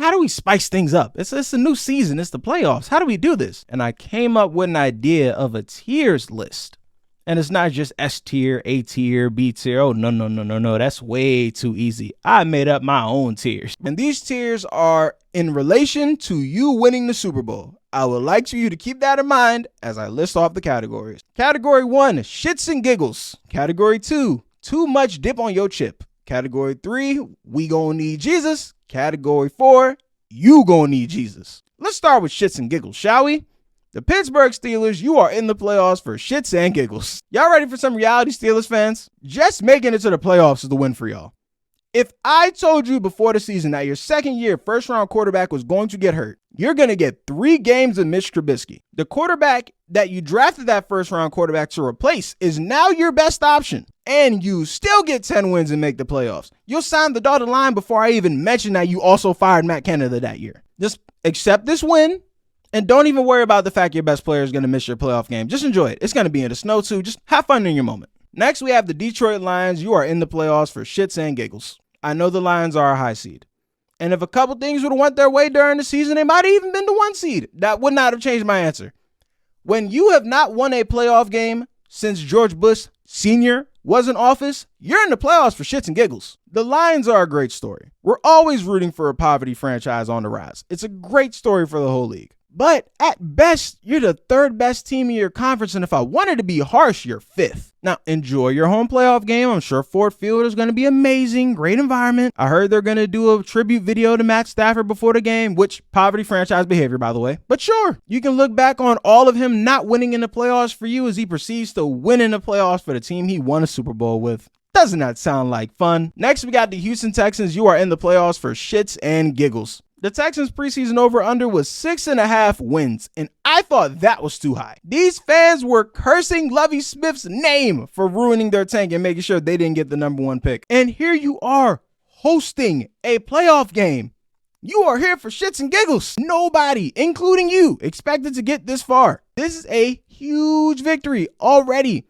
how do we spice things up? It's a new season. It's the playoffs. How do we do this? And I came up with an idea of a tiers list. And it's not just S tier, A tier, B tier. Oh, no. That's way too easy. I made up my own tiers. And these tiers are in relation to you winning the Super Bowl. I would like for you to keep that in mind as I list off the categories. Category 1, shits and giggles. Category 2, too much dip on your chip. Category 3, we gonna need Jesus. Category 4, you gonna need Jesus. Let's start with shits and giggles, shall we? The Pittsburgh Steelers, you are in the playoffs for shits and giggles. Y'all ready for some reality, Steelers fans? Just making it to the playoffs is the win for y'all. If I told you before the season that your second year first round quarterback was going to get hurt, you're going to get 3 games of Mitch Trubisky. The quarterback that you drafted that first round quarterback to replace is now your best option. And you still get 10 wins and make the playoffs. You'll sign the dotted line before I even mention that you also fired Matt Canada that year. Just accept this win. And don't even worry about the fact your best player is going to miss your playoff game. Just enjoy it. It's going to be in the snow too. Just have fun in your moment. Next, we have the Detroit Lions. You are in the playoffs for shits and giggles. I know the Lions are a high seed. And if a couple things would have went their way during the season, they might have even been the 1 seed. That would not have changed my answer. When you have not won a playoff game since George Bush Sr. was in office, you're in the playoffs for shits and giggles. The Lions are a great story. We're always rooting for a poverty franchise on the rise. It's a great story for the whole league. But at best, you're the 3rd best team in your conference, and if I wanted to be harsh, you're 5th. Now, enjoy your home playoff game. I'm sure Ford Field is going to be amazing, great environment. I heard they're going to do a tribute video to Matt Stafford before the game, which poverty franchise behavior, by the way. But sure, you can look back on all of him not winning in the playoffs for you as he proceeds to win in the playoffs for the team he won a Super Bowl with. Doesn't that sound like fun? Next, we got the Houston Texans. You are in the playoffs for shits and giggles. The Texans preseason over-under was 6.5 wins, and I thought that was too high. These fans were cursing Lovie Smith's name for ruining their tank and making sure they didn't get the number 1 pick. And here you are, hosting a playoff game. You are here for shits and giggles. Nobody, including you, expected to get this far. This is a huge victory already.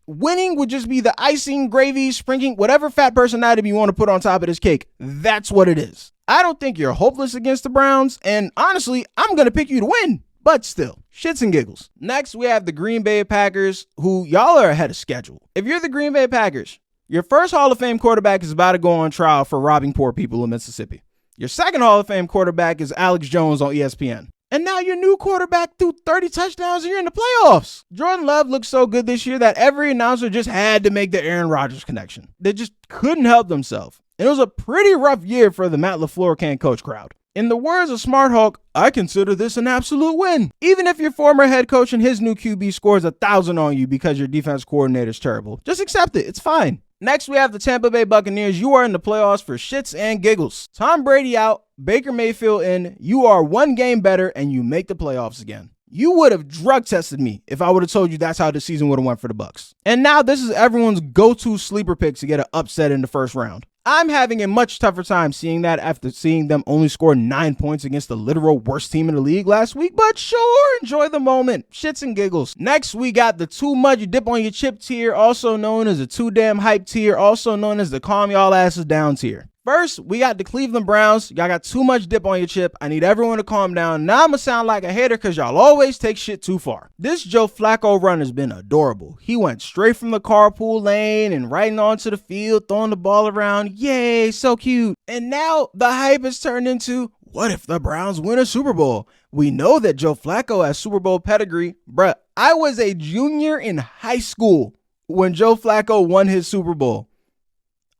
Winning would just be the icing, gravy, sprinkling, whatever fat person item you want to put on top of this cake. That's what it is. I don't think you're hopeless against the Browns, and honestly, I'm going to pick you to win, but still, shits and giggles. Next, we have the Green Bay Packers, who y'all are ahead of schedule. If you're the Green Bay Packers, your first Hall of Fame quarterback is about to go on trial for robbing poor people in Mississippi. Your second Hall of Fame quarterback is Alex Jones on ESPN. And now your new quarterback threw 30 touchdowns and you're in the playoffs. Jordan Love looked so good this year that every announcer just had to make the Aaron Rodgers connection. They just couldn't help themselves. And it was a pretty rough year for the Matt LaFleur can't coach crowd. In the words of Smart Hulk, I consider this an absolute win. Even if your former head coach and his new QB scores 1,000 on you because your defense coordinator is terrible, just accept it. It's fine. Next, we have the Tampa Bay Buccaneers. You are in the playoffs for shits and giggles. Tom Brady out, Baker Mayfield in. You are 1 game better and you make the playoffs again. You would have drug tested me if I would have told you that's how the season would have went for the Bucs. And now this is everyone's go-to sleeper pick to get an upset in the first round. I'm having a much tougher time seeing that after seeing them only score 9 points against the literal worst team in the league last week, but sure, enjoy the moment. Shits and giggles. Next, we got the too much dip on your chip tier, also known as the too damn hype tier, also known as the calm y'all asses down tier. First, we got the Cleveland Browns. Y'all got too much dip on your chip. I need everyone to calm down. Now I'm going to sound like a hater because y'all always take shit too far. This Joe Flacco run has been adorable. He went straight from the carpool lane and right onto the field, throwing the ball around. Yay, so cute. And now the hype has turned into, what if the Browns win a Super Bowl? We know that Joe Flacco has Super Bowl pedigree. Bruh, I was a junior in high school when Joe Flacco won his Super Bowl.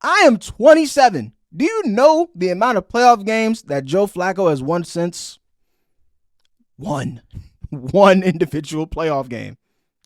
I am 27. Do you know the amount of playoff games that Joe Flacco has won since? One individual playoff game.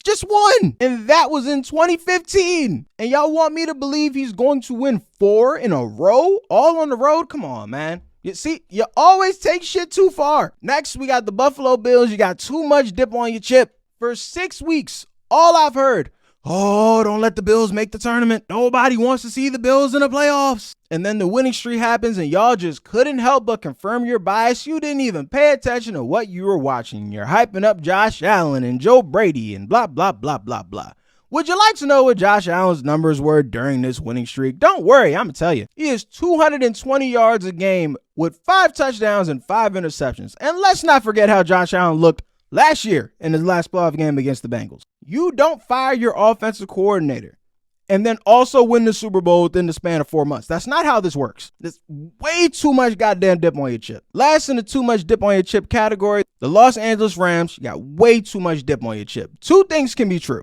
Just one. And that was in 2015. And y'all want me to believe he's going to win 4 in a row? All on the road? Come on, man. You see, you always take shit too far. Next, we got the Buffalo Bills. You got too much dip on your chip. For 6 weeks, all I've heard, oh, don't let the Bills make the tournament. Nobody wants to see the Bills in the playoffs. And then the winning streak happens and y'all just couldn't help but confirm your bias. You didn't even pay attention to what you were watching. You're hyping up Josh Allen and Joe Brady and blah, blah, blah, blah, blah. Would you like to know what Josh Allen's numbers were during this winning streak? Don't worry, I'm going to tell you. He is 220 yards a game with 5 touchdowns and 5 interceptions. And let's not forget how Josh Allen looked last year in his last playoff game against the Bengals. You don't fire your offensive coordinator and then also win the Super Bowl within the span of 4 months. That's not how this works. There's way too much goddamn dip on your chip. Last in the too much dip on your chip category, the Los Angeles Rams, you got way too much dip on your chip. 2 things can be true.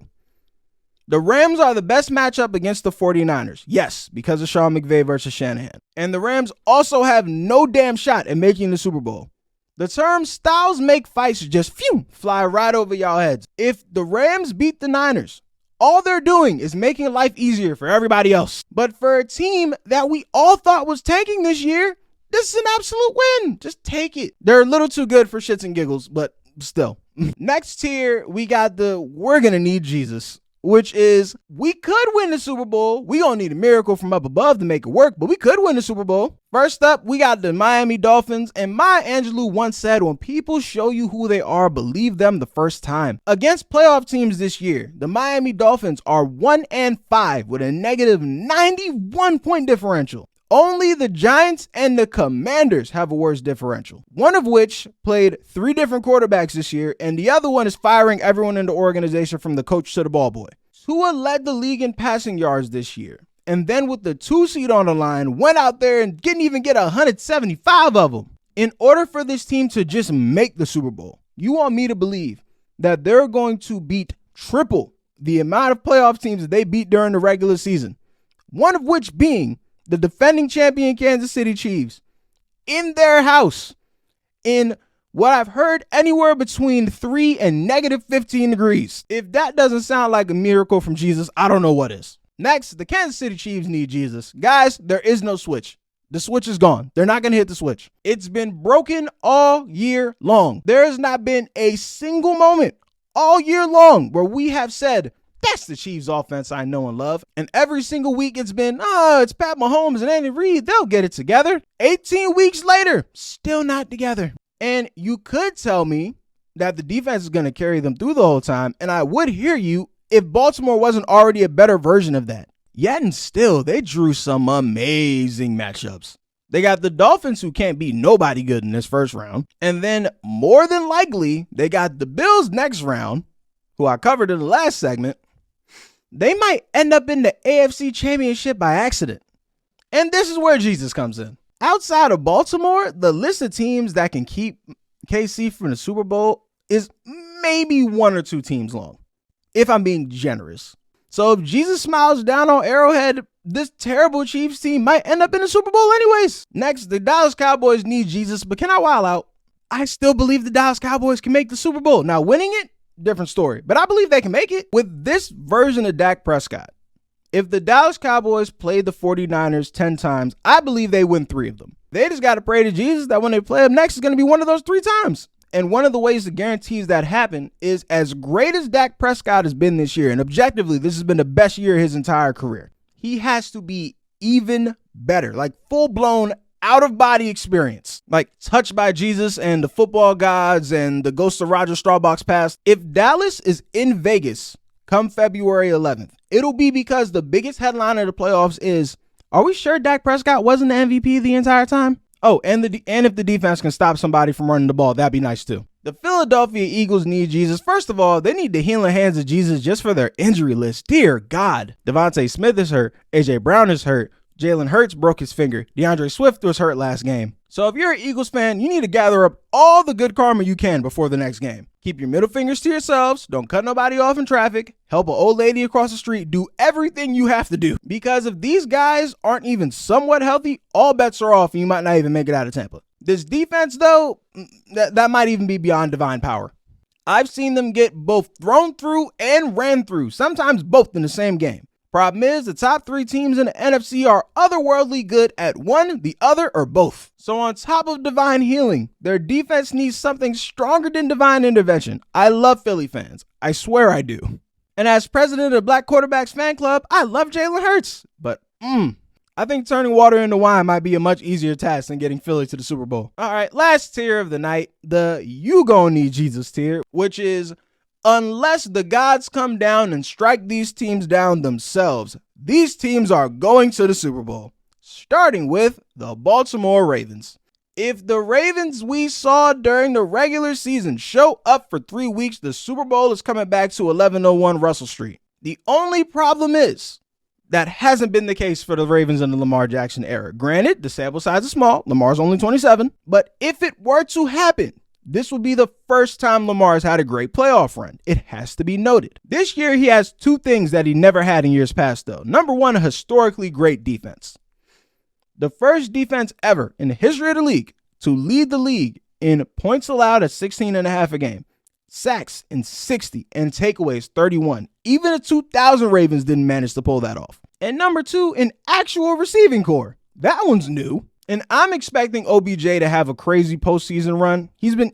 The Rams are the best matchup against the 49ers. Yes, because of Sean McVay versus Shanahan. And the Rams also have no damn shot at making the Super Bowl. The term styles make fights just fly right over y'all heads. If the Rams beat the Niners, all they're doing is making life easier for everybody else. But for a team that we all thought was tanking this year, this is an absolute win. Just take it. They're a little too good for shits and giggles, but still. Next tier, we got the we're gonna need Jesus, which is we could win the Super Bowl. We don't need a miracle from up above to make it work, but we could win the Super Bowl. First up, we got the Miami Dolphins, and Maya Angelou once said, when people show you who they are, believe them the first time. Against playoff teams this year, the Miami Dolphins are 1-5 with a negative 91-point differential. Only the Giants and the Commanders have a worse differential, one of which played 3 different quarterbacks this year, and the other one is firing everyone in the organization from the coach to the ball boy. Tua led the league in passing yards this year, and then with the 2 seed on the line, went out there and didn't even get 175 of them. In order for this team to just make the Super Bowl, you want me to believe that they're going to beat triple the amount of playoff teams that they beat during the regular season, one of which being the defending champion Kansas City Chiefs, in their house, in what I've heard anywhere between 3 and negative 15 degrees. If that doesn't sound like a miracle from Jesus, I don't know what is. Next, the Kansas City Chiefs need Jesus. Guys, there is no switch. The switch is gone. They're not going to hit the switch. It's been broken all year long. There has not been a single moment all year long where we have said, that's the Chiefs offense I know and love. And every single week it's been, it's Pat Mahomes and Andy Reid. They'll get it together. 18 weeks later, still not together. And you could tell me that the defense is going to carry them through the whole time, and I would hear you if Baltimore wasn't already a better version of that. Yet and still, they drew some amazing matchups. They got the Dolphins, who can't beat nobody good in this first round. And then, more than likely, they got the Bills next round, who I covered in the last segment. They might end up in the AFC Championship by accident. And this is where Jesus comes in. Outside of Baltimore, the list of teams that can keep KC from the Super Bowl is maybe 1 or 2 teams long, if I'm being generous. So if Jesus smiles down on Arrowhead, this terrible Chiefs team might end up in the Super Bowl anyways. Next, the Dallas Cowboys need Jesus, but can I wild out? I still believe the Dallas Cowboys can make the Super Bowl. Now, winning it, different story, but I believe they can make it. With this version of Dak Prescott, if the Dallas Cowboys played the 49ers 10 times, I believe they win 3 of them. They just got to pray to Jesus that when they play them next, is going to be one of those 3 times. And one of the ways to guarantee that happen is, as great as Dak Prescott has been this year, and objectively, this has been the best year of his entire career, he has to be even better, like full-blown out-of-body experience, like touched by Jesus and the football gods and the ghost of Roger Staubach's past. If Dallas is in Vegas come February 11th, it'll be because the biggest headline of the playoffs is, are we sure Dak Prescott wasn't the MVP the entire time? Oh, and if the defense can stop somebody from running the ball, that'd be nice too. The Philadelphia Eagles need Jesus. First of all, they need the healing hands of Jesus just for their injury list. Dear God. Devontae Smith is hurt. AJ Brown is hurt. Jalen Hurts broke his finger. DeAndre Swift was hurt last game. So if you're an Eagles fan, you need to gather up all the good karma you can before the next game. Keep your middle fingers to yourselves. Don't cut nobody off in traffic. Help an old lady across the street. Do everything you have to do. Because if these guys aren't even somewhat healthy, all bets are off and you might not even make it out of Tampa. This defense, though, that might even be beyond divine power. I've seen them get both thrown through and ran through, sometimes both in the same game. Problem is, the top 3 teams in the NFC are otherworldly good at one, the other, or both. So on top of divine healing, their defense needs something stronger than divine intervention. I love Philly fans. I swear I do. And as president of the Black Quarterbacks fan club, I love Jalen Hurts. But, I think turning water into wine might be a much easier task than getting Philly to the Super Bowl. All right, last tier of the night, the you gon' need Jesus tier, which is, unless the gods come down and strike these teams down themselves, these teams are going to the Super Bowl, starting with the Baltimore Ravens. If the Ravens we saw during the regular season show up for 3 weeks, the Super Bowl is coming back to 1101 Russell Street. The only problem is that hasn't been the case for the Ravens in the Lamar Jackson era. Granted, the sample size is small. Lamar's only 27. But if it were to happen, this will be the first time Lamar's had a great playoff run. It has to be noted. This year, he has two things that he never had in years past, though. Number one, a historically great defense. The first defense ever in the history of the league to lead the league in points allowed at 16.5 a game, sacks in 60, and takeaways 31. Even the 2000 Ravens didn't manage to pull that off. And number two, an actual receiving core. That one's new. And I'm expecting OBJ to have a crazy postseason run. He's been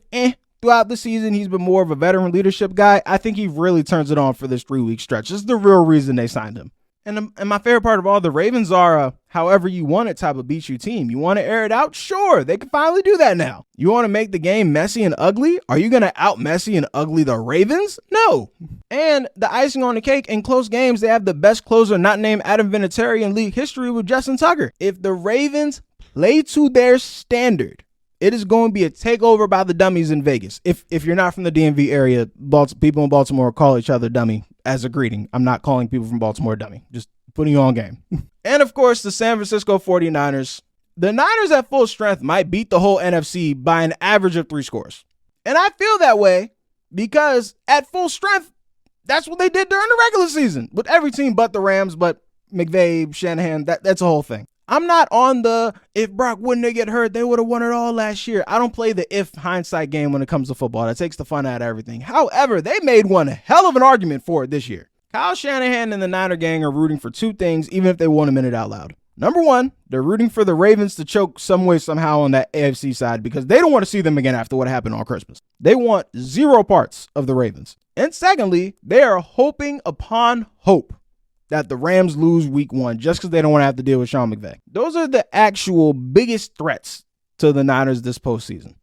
throughout the season. He's been more of a veteran leadership guy. I think he really turns it on for this 3-week stretch. This is the real reason they signed him. And my favorite part of all, the Ravens are a however you want it type of beat you team. You want to air it out? Sure, they can finally do that now. You want to make the game messy and ugly? Are you going to out messy and ugly the Ravens? No. And the icing on the cake, in close games, they have the best closer not named Adam Vinatieri in league history with Justin Tucker. If the Ravens play to their standard, it is going to be a takeover by the dummies in Vegas. If you're not from the DMV area, people in Baltimore call each other dummy as a greeting. I'm not calling people from Baltimore dummy. Just putting you on game. And of course, the San Francisco 49ers. The Niners at full strength might beat the whole NFC by an average of 3 scores. And I feel that way because at full strength, that's what they did during the regular season with every team but the Rams, but McVay, Shanahan, that's a whole thing. I'm not on the, if Brock wouldn't have get hurt, they would have won it all last year. I don't play the if hindsight game when it comes to football. That takes the fun out of everything. However, they made one hell of an argument for it this year. Kyle Shanahan and the Niner gang are rooting for 2 things, even if they won't admit it out loud. Number one, they're rooting for the Ravens to choke some way, somehow on that AFC side because they don't want to see them again after what happened on Christmas. They want 0 parts of the Ravens. And secondly, they are hoping upon hope that the Rams lose week 1 just because they don't want to have to deal with Sean McVay. Those are the actual biggest threats to the Niners this postseason.